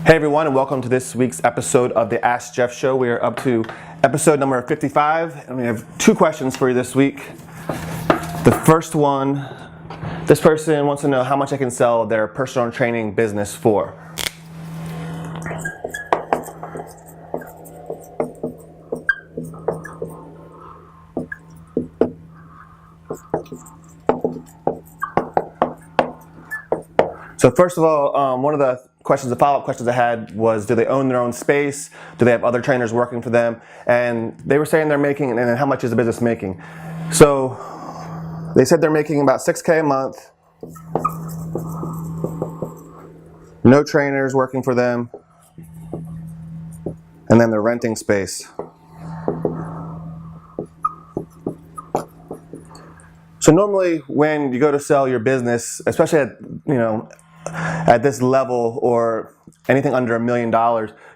Hey everyone, and welcome to this week's episode of the Ask Jeff Show. We are up to episode number 55, and we have two questions for you this week. The first one, this person wants to know how much I can sell their personal training business for. So first of all, one of the follow-up questions I had was, do they own their own space? Do they have other trainers working for them? And they were saying they're making, and then how much is the business making? So they said they're making about $6K a month. No trainers working for them. And then they're renting space. So normally when you go to sell your business, especially at this level or anything under $1 million,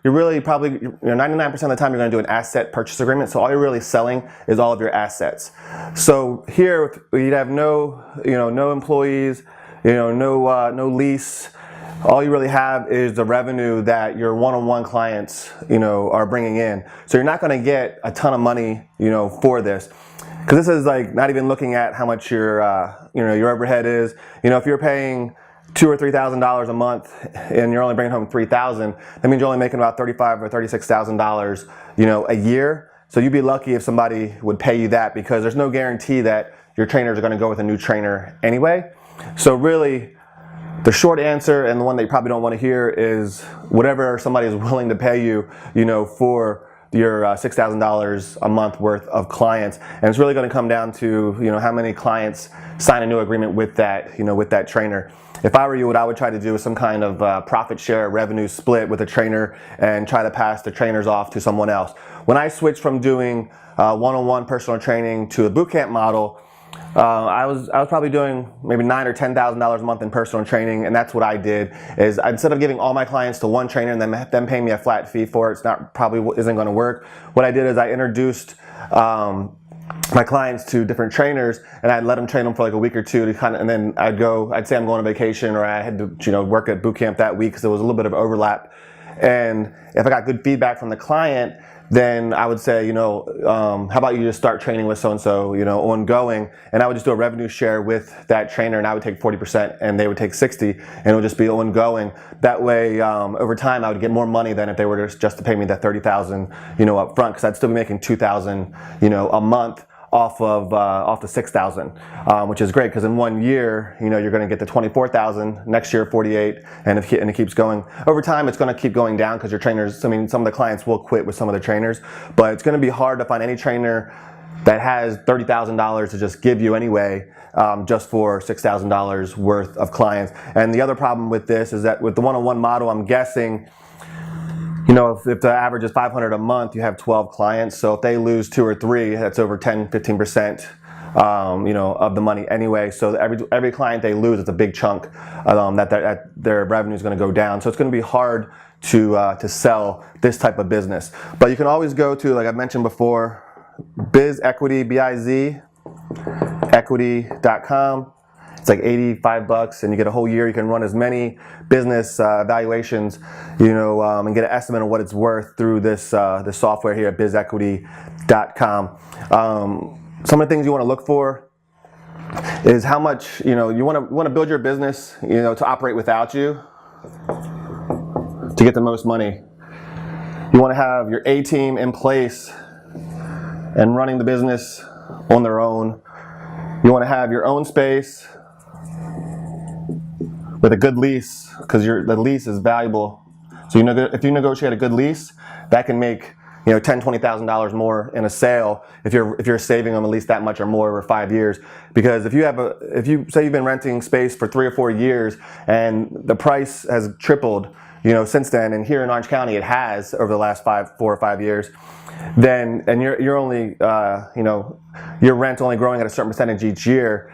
you're really probably 99% of the time you're going to do an asset purchase agreement. So all you're really selling is all of your assets. So here you'd have no employees, no lease. All you really have is the revenue that your one-on-one clients, are bringing in. So you're not going to get a ton of money, for this. Because this is like not even looking at how much your overhead is. If you're paying $2,000 or $3,000 a month and you're only bringing home $3,000, that means you're only making about $35,000 or $36,000, a year. So you'd be lucky if somebody would pay you that, because there's no guarantee that your trainers are going to go with a new trainer anyway. So really, the short answer, and the one that you probably don't want to hear, is whatever somebody is willing to pay you, for your $6,000 a month worth of clients. And it's really going to come down to, how many clients sign a new agreement with that, with that trainer. If I were you, what I would try to do is some kind of profit share revenue split with a trainer and try to pass the trainers off to someone else. When I switched from doing one-on-one personal training to a bootcamp model, I was probably doing maybe $9,000 or $10,000 a month in personal training, and that's what I did. Is instead of giving all my clients to one trainer and then them paying me a flat fee for it, probably isn't going to work. What I did is I introduced my clients to different trainers, and I'd let them train them for like a week or two and then I'd say I'm going on vacation, or I had to work at boot camp that week because there was a little bit of overlap. And if I got good feedback from the client, then I would say, how about you just start training with so-and-so, ongoing, and I would just do a revenue share with that trainer, and I would take 40% and they would take 60%, and it would just be ongoing. That way, over time, I would get more money than if they were just to pay me that $30,000, up front, because I'd still be making $2,000, a month off the $6,000, which is great, because in 1 year, you're going to get to $24,000, next year $48,000, and it keeps going. Over time, it's going to keep going down because your trainers, some of the clients will quit with some of the trainers, but it's going to be hard to find any trainer that has $30,000 to just give you anyway, just for $6,000 worth of clients. And the other problem with this is that with the one-on-one model, I'm guessing, if the average is $500 a month, you have 12 clients. So if they lose 2 or 3, that's over 10-15%, of the money anyway. So every client they lose, it's a big chunk that their revenue is going to go down. So it's going to be hard to sell this type of business. But you can always go to, like I mentioned before, Biz Equity, B-I-Z, equity.com. It's like $85, and you get a whole year. You can run as many business evaluations, and get an estimate of what it's worth through this software here at bizequity.com. Some of the things you want to look for is how much you want to build your business, to operate without you, to get the most money. You want to have your A team in place and running the business on their own. You want to have your own space with a good lease, because the lease is valuable. So if you negotiate a good lease, that can make $10,000, $20,000 more in a sale if you're saving them at least that much or more over 5 years. Because if you say you've been renting space for 3 or 4 years and the price has tripled, since then, and here in Orange County it has over the last 4 or 5 years, then you're only your rent only growing at a certain percentage each year,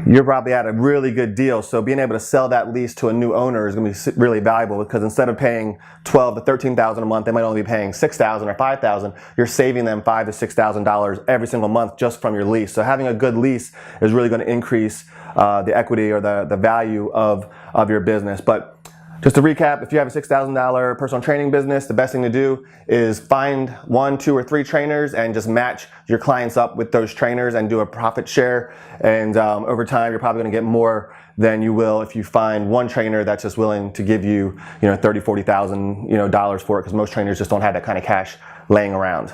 you're probably at a really good deal. So being able to sell that lease to a new owner is going to be really valuable, because instead of paying $12,000 to $13,000 a month, they might only be paying $6,000 or $5,000. You're saving them $5,000 to $6,000 every single month just from your lease. So having a good lease is really going to increase the equity or the value of your business. But Just to recap, if you have a $6,000 personal training business, the best thing to do is find 1, 2, or 3 trainers and just match your clients up with those trainers and do a profit share. And over time, you're probably going to get more than you will if you find one trainer that's just willing to give you, $30,000, $40,000, dollars for it, because most trainers just don't have that kind of cash laying around.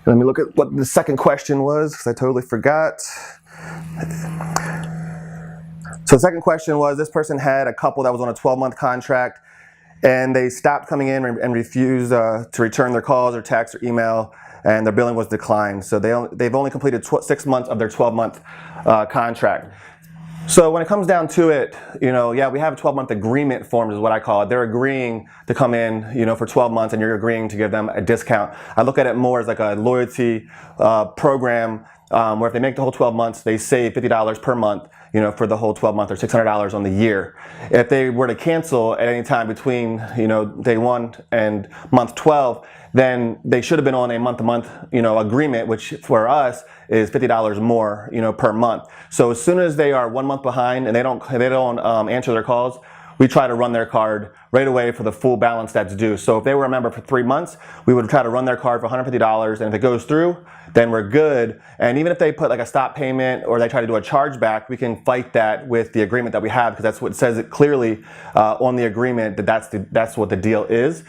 Let me look at what the second question was, because I totally forgot. So the second question was, this person had a couple that was on a 12-month contract, and they stopped coming in and refused to return their calls or texts or email, and their billing was declined. So they've only completed 6 months of their 12-month contract. So when it comes down to it, yeah, we have a 12-month agreement form is what I call it. They're agreeing to come in, for 12 months, and you're agreeing to give them a discount. I look at it more as like a loyalty program, where if they make the whole 12 months, they save $50 per month, for the whole 12 months, or $600 on the year. If they were to cancel at any time between, day 1 and month 12, then they should have been on a month-to-month, agreement, which for us is $50 more, per month. So as soon as they are 1 month behind and they don't answer their calls, we try to run their card right away for the full balance that's due. So if they were a member for 3 months, we would try to run their card for $150, and if it goes through, then we're good. And even if they put like a stop payment or they try to do a chargeback, we can fight that with the agreement that we have, because that's what says it clearly on the agreement that's what the deal is.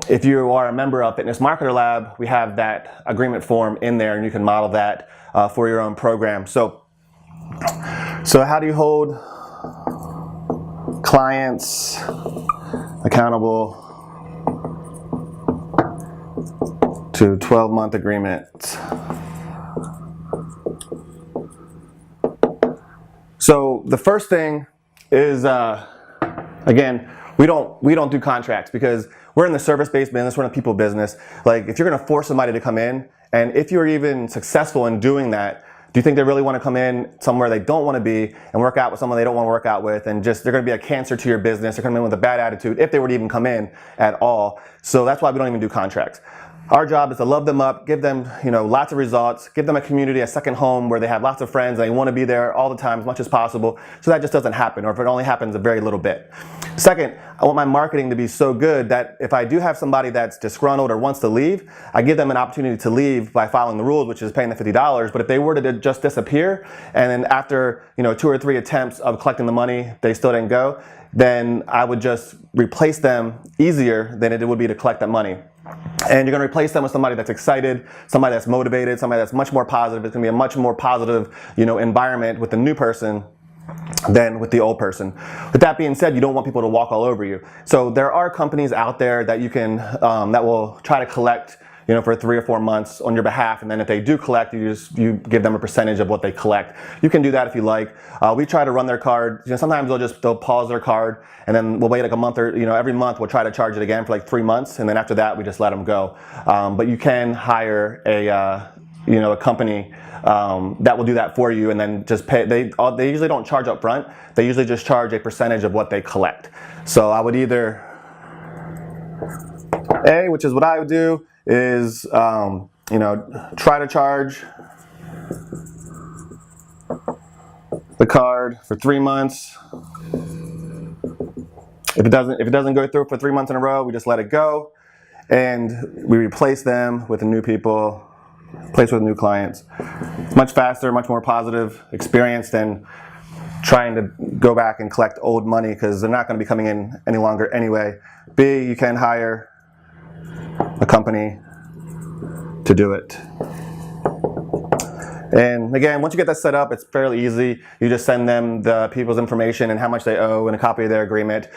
If you are a member of Fitness Marketer Lab, we have that agreement form in there, and you can model that for your own program. So how do you hold clients accountable to 12-month agreements? So the first thing is, again, we don't do contracts, because we're in the service-based business, we're in a people business. Like, if you're going to force somebody to come in, and if you're even successful in doing that, do you think they really want to come in somewhere they don't want to be and work out with someone they don't want to work out with, and just they're going to be a cancer to your business? They're coming in with a bad attitude, if they were to even come in at all. So that's why we don't even do contracts. Our job is to love them up, give them, lots of results, give them a community, a second home where they have lots of friends and they want to be there all the time as much as possible. So that just doesn't happen, or if it only happens a very little bit. Second, I want my marketing to be so good that if I do have somebody that's disgruntled or wants to leave, I give them an opportunity to leave by following the rules, which is paying the $50. But if they were to just disappear, and then after 2 or 3 attempts of collecting the money, they still didn't go, then I would just replace them easier than it would be to collect that money. And you're going to replace them with somebody that's excited, somebody that's motivated, somebody that's much more positive. It's going to be a much more positive, environment with the new person than with the old person. With that being said, you don't want people to walk all over you. So there are companies out there that you can, that will try to collect, for 3 or 4 months on your behalf, and then if they do collect, you give them a percentage of what they collect. You can do that if you like. We try to run their card. Sometimes they'll pause their card, and then we'll wait like a month, or every month we'll try to charge it again for like 3 months, and then after that we just let them go. But you can hire a company that will do that for you, and then just pay. They usually don't charge up front. They usually just charge a percentage of what they collect. So I would either which is what I would do, is try to charge the card for 3 months. If it doesn't go through for 3 months in a row, we just let it go, and we replace them with new people, replace with new clients. It's much faster, much more positive experience than trying to go back and collect old money, because they're not going to be coming in any longer anyway. B, you can hire a company to do it. And again, once you get that set up, it's fairly easy. You just send them the people's information and how much they owe and a copy of their agreement.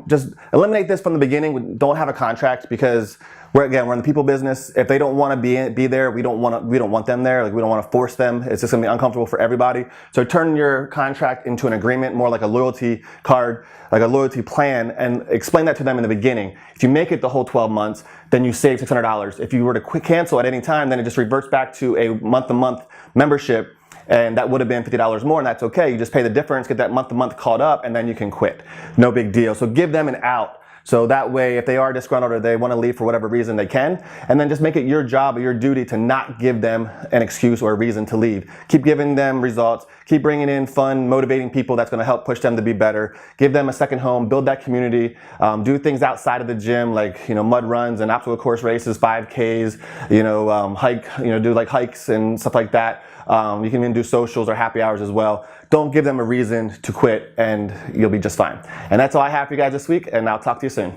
Just eliminate this from the beginning. Don't have a contract, because we're in the people business. If they don't want to be there, we don't want them there. Like, we don't want to force them. It's just going to be uncomfortable for everybody. So turn your contract into an agreement, more like a loyalty card, like a loyalty plan, and explain that to them in the beginning. If you make it the whole 12 months, then you save $600. If you were to cancel at any time, then it just reverts back to a month-to-month membership, and that would have been $50 more, and that's okay. You just pay the difference, get that month-to-month caught up, and then you can quit. No big deal. So give them an out. So that way, if they are disgruntled or they want to leave for whatever reason, they can. And then just make it your job or your duty to not give them an excuse or a reason to leave. Keep giving them results. Keep bringing in fun, motivating people that's going to help push them to be better. Give them a second home. Build that community. Do things outside of the gym, like mud runs and obstacle course races, 5Ks. Hike. Do like hikes and stuff like that. You can even do socials or happy hours as well. Don't give them a reason to quit, and you'll be just fine. And that's all I have for you guys this week, and I'll talk to you soon.